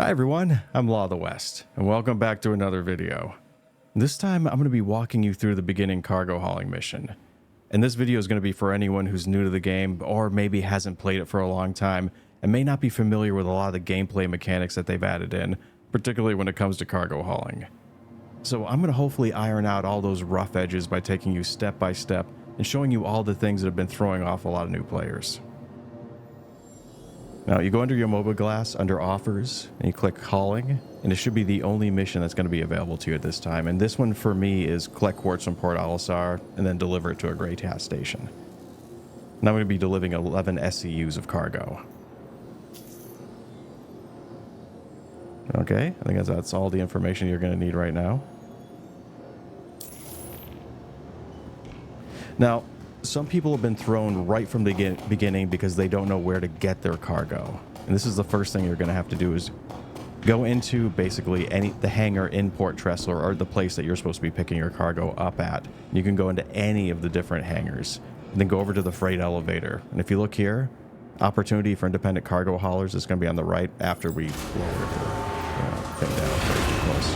Hi everyone, I'm Law of the West, and welcome back to another video. This time I'm going to be walking you through the beginning cargo hauling mission. And this video is going to be for anyone who's new to the game, or maybe hasn't played it for a long time, and may not be familiar with a lot of the gameplay mechanics that they've added in, particularly when it comes to cargo hauling. So I'm going to hopefully iron out all those rough edges by taking you step by step, and showing you all the things that have been throwing off a lot of new players. Now, you go under your mobile glass, under offers, and you click hauling, and it should be the only mission that's going to be available to you at this time. And this one for me is collect quartz from Port Olisar and then deliver it to a gray gas station. And I'm going to be delivering 11 SCUs of cargo. Okay, I think that's all the information you're going to need right now. Now, some people have been thrown right from the beginning because they don't know where to get their cargo. And this is the first thing you're going to have to do is go into basically the hangar in Port Tressler, or the place that you're supposed to be picking your cargo up at. You can go into any of the different hangars and then go over to the freight elevator. And if you look here, opportunity for independent cargo haulers is going to be on the right after we lower the thing down very close.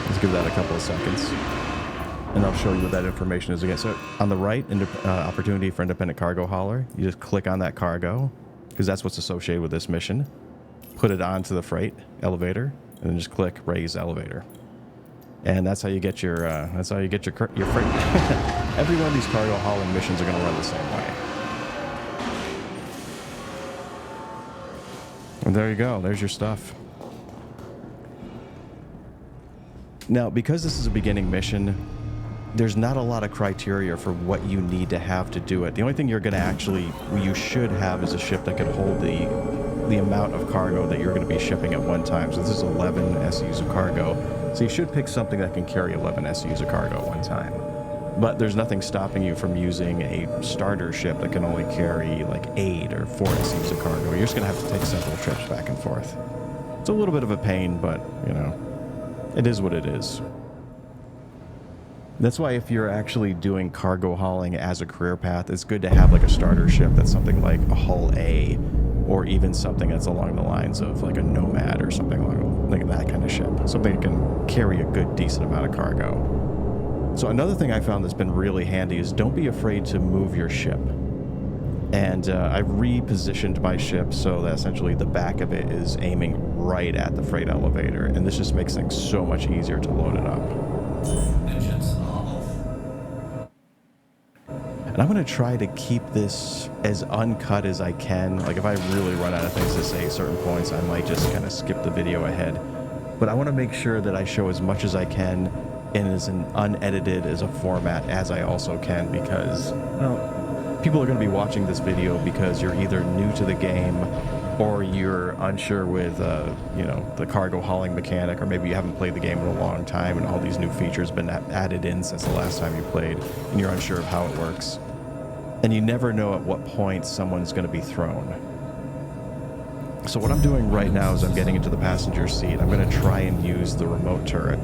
Let's give that a couple of seconds. And I'll show you what that information is again. So on the right, opportunity for independent cargo hauler, you just click on that cargo, because that's what's associated with this mission. Put it onto the freight elevator, and then just click raise elevator. And that's how you get your your freight. Every one of these cargo hauling missions are going to run the same way. And there you go. There's your stuff. Now, because this is a beginning mission, there's not a lot of criteria for what you need to have to do it. The only thing you're going to you should have is a ship that can hold the amount of cargo that you're going to be shipping at one time. So this is 11 SUs of cargo. So you should pick something that can carry 11 SUs of cargo at one time. But there's nothing stopping you from using a starter ship that can only carry like 8 or 4 SUs of cargo. You're just going to have to take several trips back and forth. It's a little bit of a pain, but, you know, it is what it is. That's why if you're actually doing cargo hauling as a career path, it's good to have like a starter ship that's something like a Hull A, or even something that's along the lines of like a Nomad or something like that kind of ship. Something that can carry a good, decent amount of cargo. So another thing I found that's been really handy is don't be afraid to move your ship. And I've repositioned my ship so that essentially the back of it is aiming right at the freight elevator. And this just makes things so much easier to load it up. And I'm going to try to keep this as uncut as I can. Like if I really run out of things to say at certain points, I might just kind of skip the video ahead. But I want to make sure that I show as much as I can in as an unedited as a format as I also can, because, well, people are going to be watching this video because you're either new to the game or you're unsure with, the cargo hauling mechanic, or maybe you haven't played the game in a long time and all these new features have been added in since the last time you played and you're unsure of how it works. And you never know at what point someone's going to be thrown. So what I'm doing right now is I'm getting into the passenger seat. I'm going to try and use the remote turret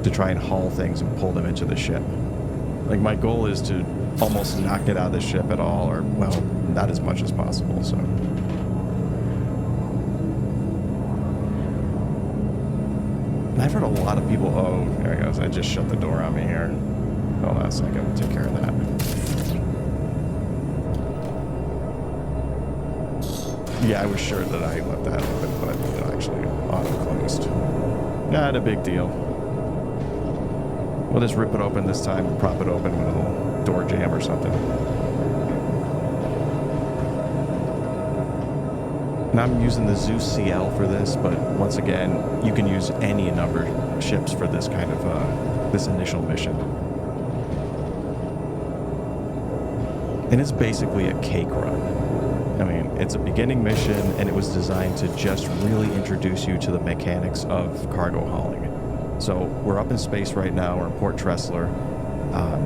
to try and haul things and pull them into the ship. Like my goal is to almost not get out of the ship at all, or, well, not as much as possible, so. I've heard a lot of people, oh, there it goes, I just shut the door on me here. Hold on a second, we'll take care of that. Yeah, I was sure that I left that open, but it actually auto-closed. Not a big deal. We'll just rip it open this time and prop it open with a little door jam or something. Now I'm using the Zeus CL for this, but once again, you can use any number of ships for this kind of, this initial mission. And it's basically a cake run. I mean, it's a beginning mission, and it was designed to just really introduce you to the mechanics of cargo hauling. So we're up in space right now, we're in Port Tressler.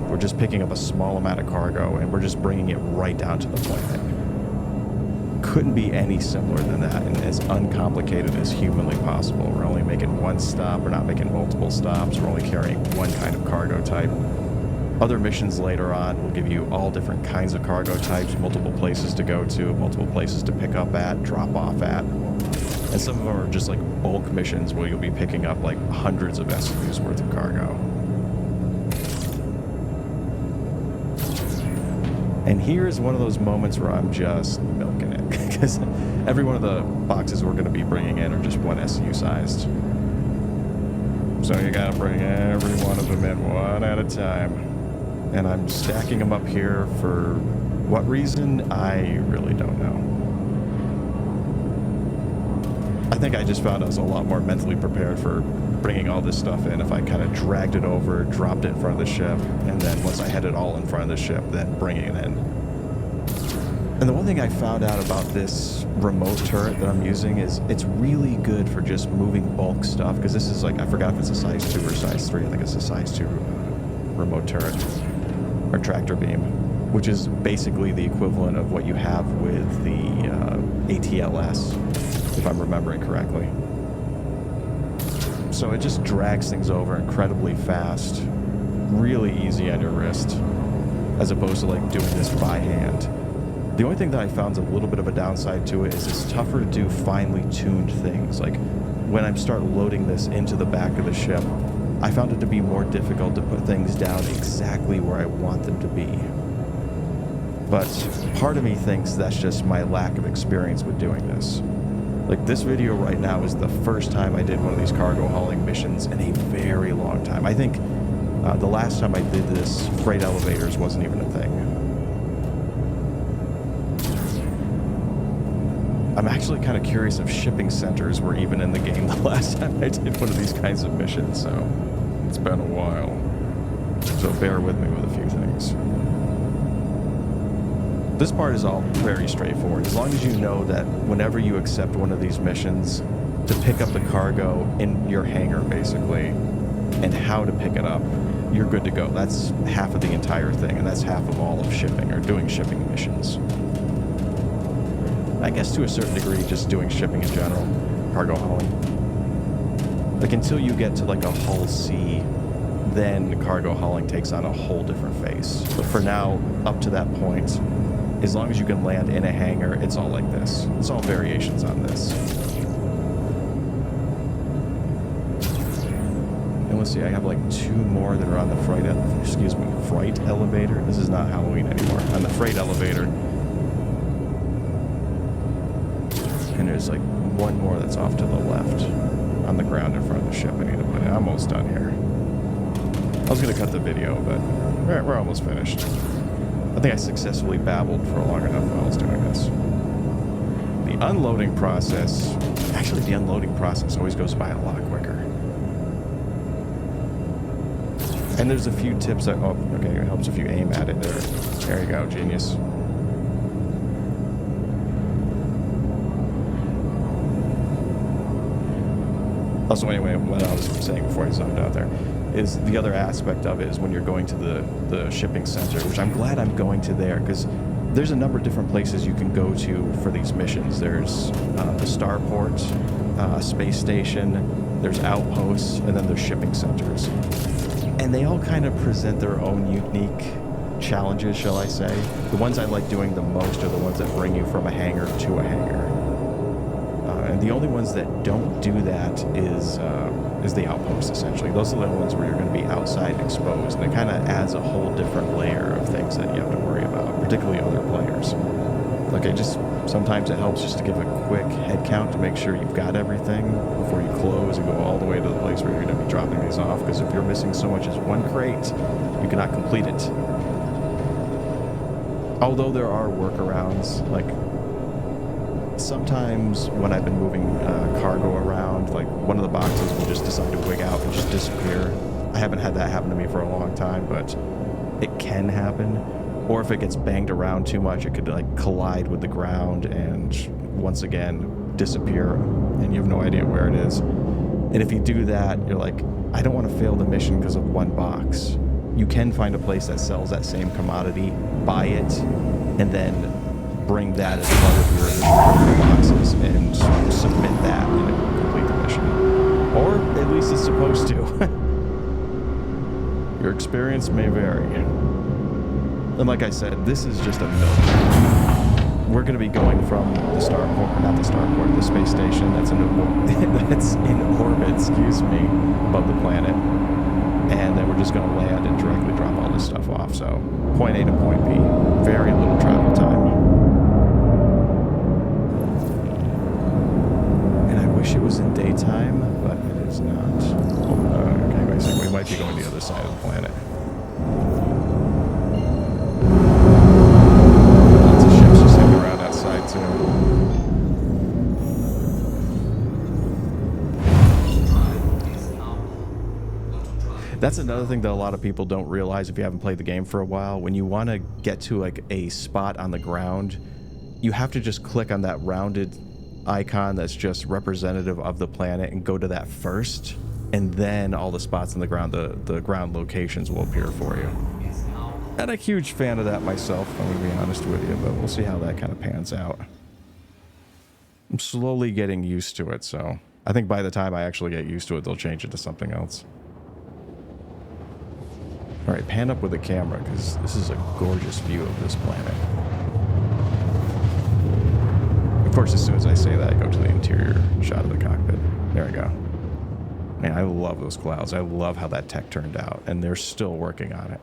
We're just picking up a small amount of cargo, and we're just bringing it right down to the planet. Couldn't be any simpler than that, and as uncomplicated as humanly possible. We're only making one stop, we're not making multiple stops, we're only carrying one kind of cargo type. Other missions later on will give you all different kinds of cargo types, multiple places to go to, multiple places to pick up at, drop off at. And And some of them are just like bulk missions where you'll be picking up like hundreds of SUs worth of cargo. And here's one of those moments where I'm just milking it, because every one of the boxes we're going to be bringing in are just 1 SU sized. So you got to bring every one of them in one at a time. And I'm stacking them up here for what reason? I really don't know. I think I just found I was a lot more mentally prepared for bringing all this stuff in if I kind of dragged it over, dropped it in front of the ship, and then once I had it all in front of the ship, then bringing it in. And the one thing I found out about this remote turret that I'm using is it's really good for just moving bulk stuff, because this is like, I forgot if it's a size 2 or size 3, I think it's a size 2 remote turret, or tractor beam, which is basically the equivalent of what you have with the ATLS, if I'm remembering correctly. So it just drags things over incredibly fast, really easy on your wrist, as opposed to like doing this by hand. The only thing that I found is a little bit of a downside to it is it's tougher to do finely tuned things. Like when I start loading this into the back of the ship, I found it to be more difficult to put things down exactly where I want them to be. But part of me thinks that's just my lack of experience with doing this. Like this video right now is the first time I did one of these cargo hauling missions in a very long time. I think the last time I did this, freight elevators wasn't even a thing. I'm actually kind of curious if shipping centers were even in the game the last time I did one of these kinds of missions, so it's been a while. So bear with me with a few things. This part is all very straightforward. As long as you know that whenever you accept one of these missions, to pick up the cargo in your hangar, basically, and how to pick it up, you're good to go. That's half of the entire thing, and that's half of all of shipping, or doing shipping missions. I guess to a certain degree, just doing shipping in general, cargo hauling. Like until you get to like a hull C, then cargo hauling takes on a whole different face. But for now, up to that point, as long as you can land in a hangar, it's all like this. It's all variations on this. And let's see, I have like 2 more that are on the freight elevator. This is not Halloween anymore. On the freight elevator. And there's like 1 more that's off to the left on the ground in front of the ship. I need to put it. I'm almost done here. I was going to cut the video, but we're almost finished. I think I successfully babbled for long enough while I was doing this. The unloading process, actually the unloading process always goes by a lot quicker. And there's a few tips that, oh, okay, it helps if you aim at it there. There you go, genius. Also, anyway, what I was saying before I zoomed out there is the other aspect of it is when you're going to the shipping center, which I'm glad I'm going to there, because there's a number of different places you can go to for these missions. There's the starport, a space station, there's outposts, and then there's shipping centers. And they all kind of present their own unique challenges, shall I say. The ones I like doing the most are the ones that bring you from a hangar to a hangar. And the only ones that don't do that is the outpost, essentially. Those are the ones where you're going to be outside exposed, and it kind of adds a whole different layer of things that you have to worry about, particularly other players. Like, sometimes it helps just to give a quick head count to make sure you've got everything before you close and go all the way to the place where you're going to be dropping these off, because if you're missing so much as 1 crate, you cannot complete it. Although there are workarounds, like, sometimes when I've been moving cargo around, like one of the boxes will just decide to wig out and just disappear. I haven't had that happen to me for a long time, but it can happen. Or if it gets banged around too much, it could like collide with the ground and once again disappear, and you have no idea where it is. And if you do that, you're like, I don't want to fail the mission because of 1 box. You can find a place that sells that same commodity, buy it, and then bring that as part of your initial boxes and submit that and complete the mission. Or at least it's supposed to. Your experience may vary. And like I said, this is just a milk. we're going to be going from the starport, not the starport, the space station that's that's in orbit, excuse me, above the planet. And then we're just going to land and directly drop all this stuff off. So point A to point B, very little travel time. And I wish it was in daytime, but it is not. Okay, wait a second. We might be going to the other side of the planet. Lots of ships just hanging around outside too. That's another thing that a lot of people don't realize if you haven't played the game for a while. When you want to get to like a spot on the ground, you have to just click on that rounded icon that's just representative of the planet and go to that first, and then all the spots on the ground, the ground locations will appear for you. Not a huge fan of that myself, I'm going to be honest with you, but we'll see how that kind of pans out. I'm slowly getting used to it, so I think by the time I actually get used to it, they'll change it to something else. All right, pan up with the camera, because this is a gorgeous view of this planet. Of course, as soon as I say that, I go to the interior shot of the cockpit. There we go. Man, I love those clouds. I love how that tech turned out, and they're still working on it.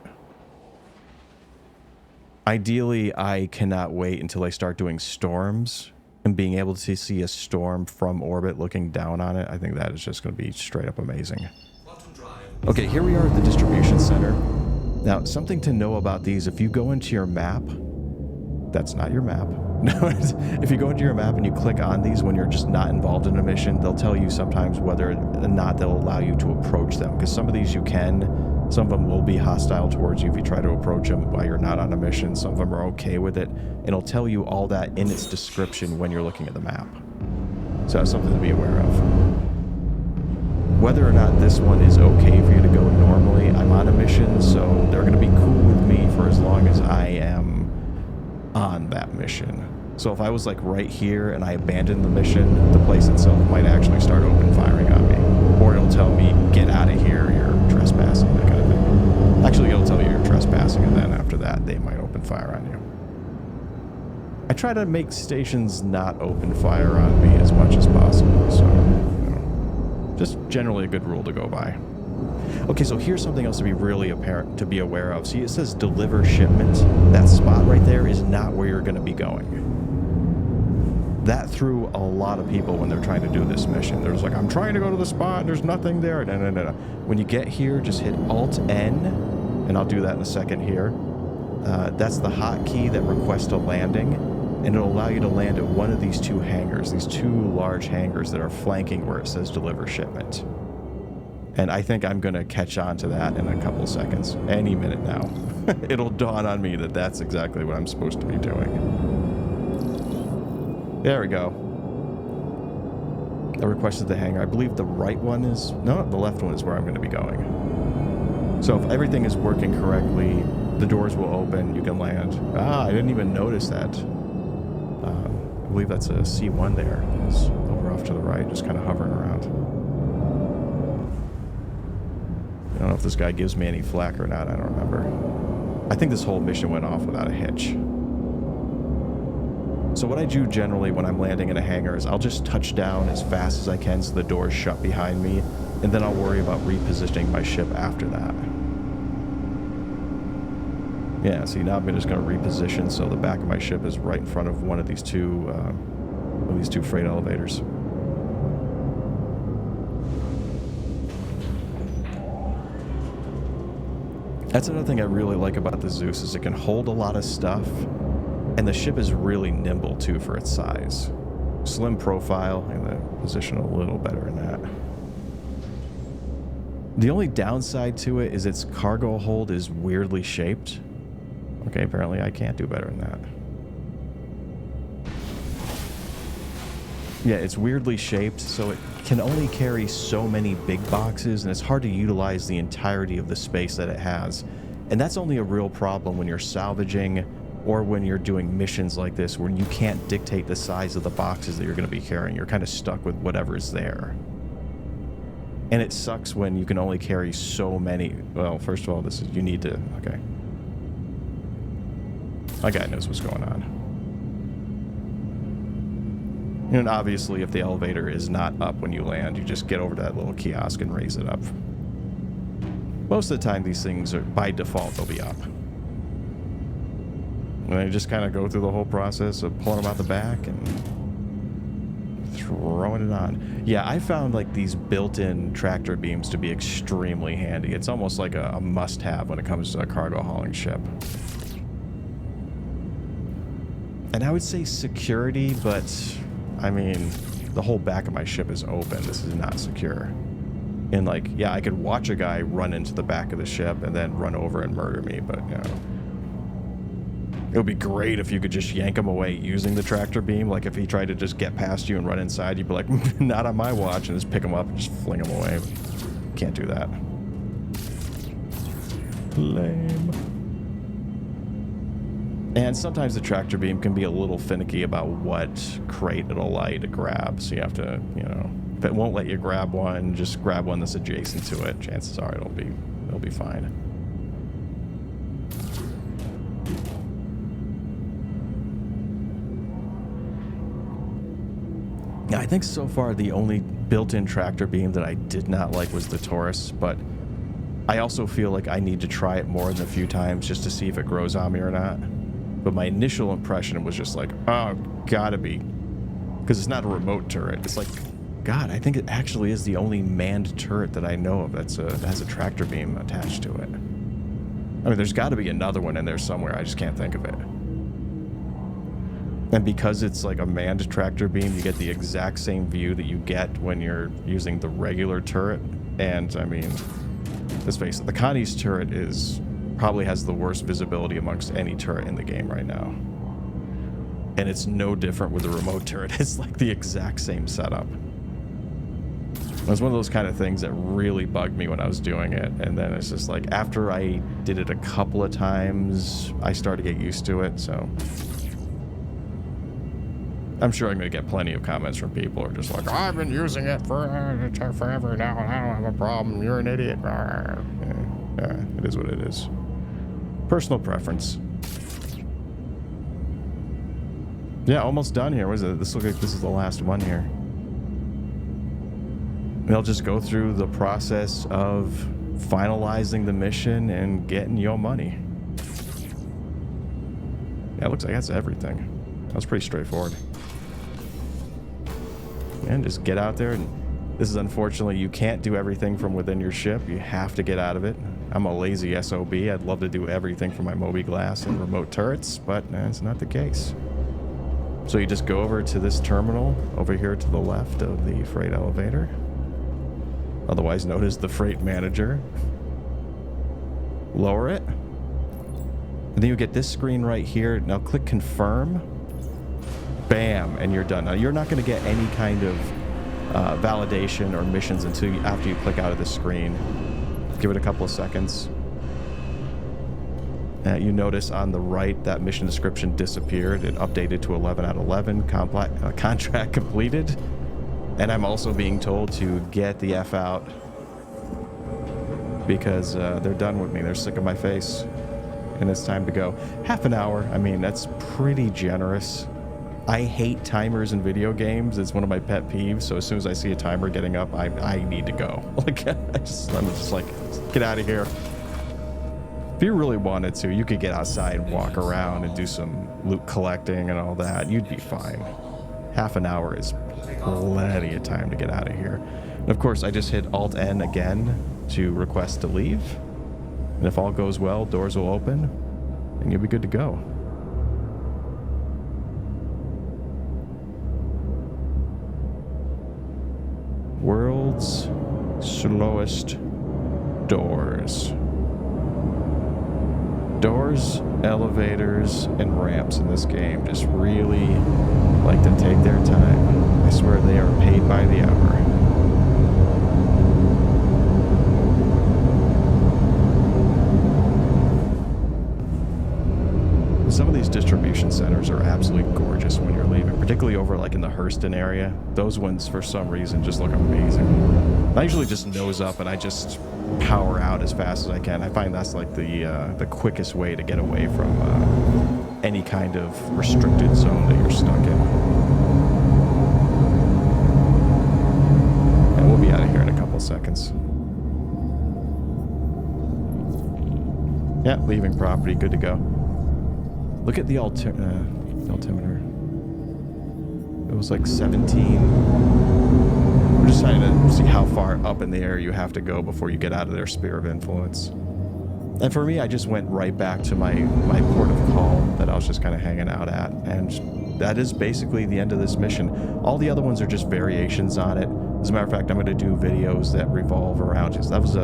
Ideally, I cannot wait until I start doing storms and being able to see a storm from orbit looking down on it. I think that is just going to be straight up amazing. Okay, here we are at the distribution center. Now, something to know about these, if you go into your map, that's not your map. No, if you go into your map and you click on these when you're just not involved in a mission, they'll tell you sometimes whether or not they'll allow you to approach them. Because some of these you can, some of them will be hostile towards you if you try to approach them while you're not on a mission. Some of them are okay with it. It'll tell you all that in its description when you're looking at the map. So that's something to be aware of. Whether or not this one is okay for you to go normally, I'm on a mission, so they're going to be cool with me for as long as I am on that mission. So if I was like right here and I abandoned the mission, the place itself might actually start open firing on me. Or it'll tell me, get out of here, you're trespassing, that kind of thing. Actually, it'll tell you you're trespassing, and then after that, they might open fire on you. I try to make stations not open fire on me as much as possible, so, you know, just generally a good rule to go by. Okay, so here's something else to be really apparent, to be aware of. See, it says deliver shipment. That spot right there is not where you're going to be going. That threw a lot of people when they're trying to do this mission. They're just like, I'm trying to go to the spot, and there's nothing there. No. When you get here, just hit Alt-N, and I'll do that in a second here. That's the hotkey that requests a landing, and it'll allow you to land at one of these two hangars, these two large hangars that are flanking where it says deliver shipment. And I think I'm going to catch on to that in a couple seconds, any minute now. It'll dawn on me that that's exactly what I'm supposed to be doing. There we go. I requested the hangar. I believe the right one is... No, the left one is where I'm going to be going. So if everything is working correctly, the doors will open, you can land. Ah, I didn't even notice that. I believe that's a C1 there. It's over off to the right, just kind of hovering around. I don't know if this guy gives me any flack or not, I don't remember. I think this whole mission went off without a hitch. So what I do generally when I'm landing in a hangar is I'll just touch down as fast as I can so the doors shut behind me, and then I'll worry about repositioning my ship after that. Yeah, see, now I'm just going to reposition so the back of my ship is right in front of one of these two freight elevators. That's another thing I really like about the Zeus is it can hold a lot of stuff. And the ship is really nimble, too, for its size. Slim profile, and the position a little better in that. The only downside to it is its cargo hold is weirdly shaped. Okay, apparently I can't do better than that. Yeah, it's weirdly shaped, so it can only carry so many big boxes, and it's hard to utilize the entirety of the space that it has. And that's only a real problem when you're salvaging or when you're doing missions like this, where you can't dictate the size of the boxes that you're going to be carrying. You're kind of stuck with whatever's there. And it sucks when you can only carry so many. Well, first of all, you need to, okay. My guy knows what's going on. And obviously, if the elevator is not up when you land, you just get over to that little kiosk and raise it up. Most of the time, these things are, by default, they'll be up. And then you just kind of go through the whole process of pulling them out the back and throwing it on. Yeah, I found like these built-in tractor beams to be extremely handy. It's almost like a must-have when it comes to a cargo hauling ship. And I would say security, but I mean, the whole back of my ship is open. This is not secure. And like, yeah, I could watch a guy run into the back of the ship and then run over and murder me, but you know, it would be great if you could just yank him away using the tractor beam. Like if he tried to just get past you and run inside, you'd be like, not on my watch, and just pick him up and just fling him away. But can't do that. Lame. And sometimes the tractor beam can be a little finicky about what crate it'll allow you to grab. So you have to, you know, if it won't let you grab one, just grab one that's adjacent to it. Chances are it'll be fine. I think so far the only built-in tractor beam that I did not like was the Taurus, but I also feel like I need to try it more than a few times just to see if it grows on me or not. But my initial impression was just like, oh, gotta be. Because it's not a remote turret. It's like, God, I think it actually is the only manned turret that I know of that has a tractor beam attached to it. I mean, there's got to be another one in there somewhere. I just can't think of it. And because it's like a manned tractor beam, you get the exact same view that you get when you're using the regular turret. And I mean, let's face it, the Connie's turret probably has the worst visibility amongst any turret in the game right now. And it's no different with the remote turret. It's like the exact same setup. It was one of those kind of things that really bugged me when I was doing it. And then it's just like, after I did it a couple of times, I started to get used to it, so... I'm sure I'm going to get plenty of comments from people who are just like, I've been using it for forever now, and I don't have a problem. You're an idiot. Yeah, it is what it is. Personal preference. Yeah, almost done here. What is it? This looks like this is the last one here. They'll just go through the process of finalizing the mission and getting your money. Yeah, it looks like that's everything. That was pretty straightforward. And just get out there, and this is unfortunately, you can't do everything from within your ship. You have to get out of it. I'm a lazy SOB. I'd love to do everything from my Moby Glass and remote turrets, but that's not the case. So you just go over to this terminal over here to the left of the freight elevator, otherwise known as the freight manager. Lower it. And then you get this screen right here. Now click confirm. Bam, and you're done. Now you're not going to get any kind of validation or missions until after you click out of the screen. Give it a couple of seconds. You notice on the right that mission description disappeared. It updated to 11 out of 11. Contract completed. And I'm also being told to get the F out because they're done with me. They're sick of my face. And it's time to go. Half an hour. I mean, that's pretty generous. I hate timers in video games. It's one of my pet peeves. So as soon as I see a timer getting up, I need to go. Like, I'm just like, get out of here. If you really wanted to, you could get outside and walk around and do some loot collecting and all that. You'd be fine. Half an hour is plenty of time to get out of here. And of course, I just hit Alt-N again to request to leave. And if all goes well, doors will open and you'll be good to go. World's slowest doors. Doors, elevators, and ramps in this game just really like to take their time. I swear they are paid by the hour. Some of these distribution centers are absolutely gorgeous when you're leaving, particularly over like in the Hurston area. Those ones, for some reason, just look amazing. I usually just nose up and I just power out as fast as I can. I find that's like the quickest way to get away from any kind of restricted zone that you're stuck in. seconds. Yeah, leaving property, good to go. Look at the altimeter. It was like 17. We're just trying to see how far up in the air you have to go before you get out of their sphere of influence. And for me, I just went right back to my port of call that I was just kind of hanging out at. And that is basically the end of this mission. All the other ones are just variations on it. As a matter of fact, I'm going to do videos that revolve around just, that was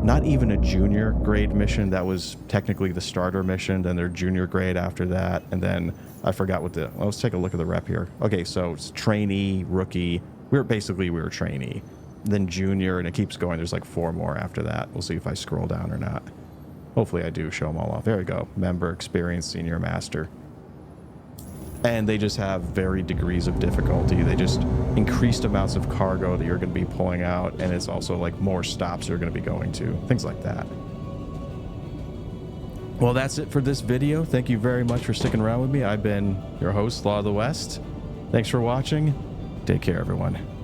not even a junior grade mission. That was technically the starter mission. Then their junior grade after that. And then I forgot what well, let's take a look at the rep here. Okay, so it's trainee, rookie. We were trainee. Then junior, and it keeps going. There's like 4 more after that. We'll see if I scroll down or not. Hopefully I do show them all off. There we go. Member, experienced, senior, master. And they just have varied degrees of difficulty. They just increased amounts of cargo that you're going to be pulling out, and it's also like more stops you're going to be going to. Things like that. Well, that's it for this video. Thank you very much for sticking around with me. I've been your host, Law of the West. Thanks for watching. Take care, everyone.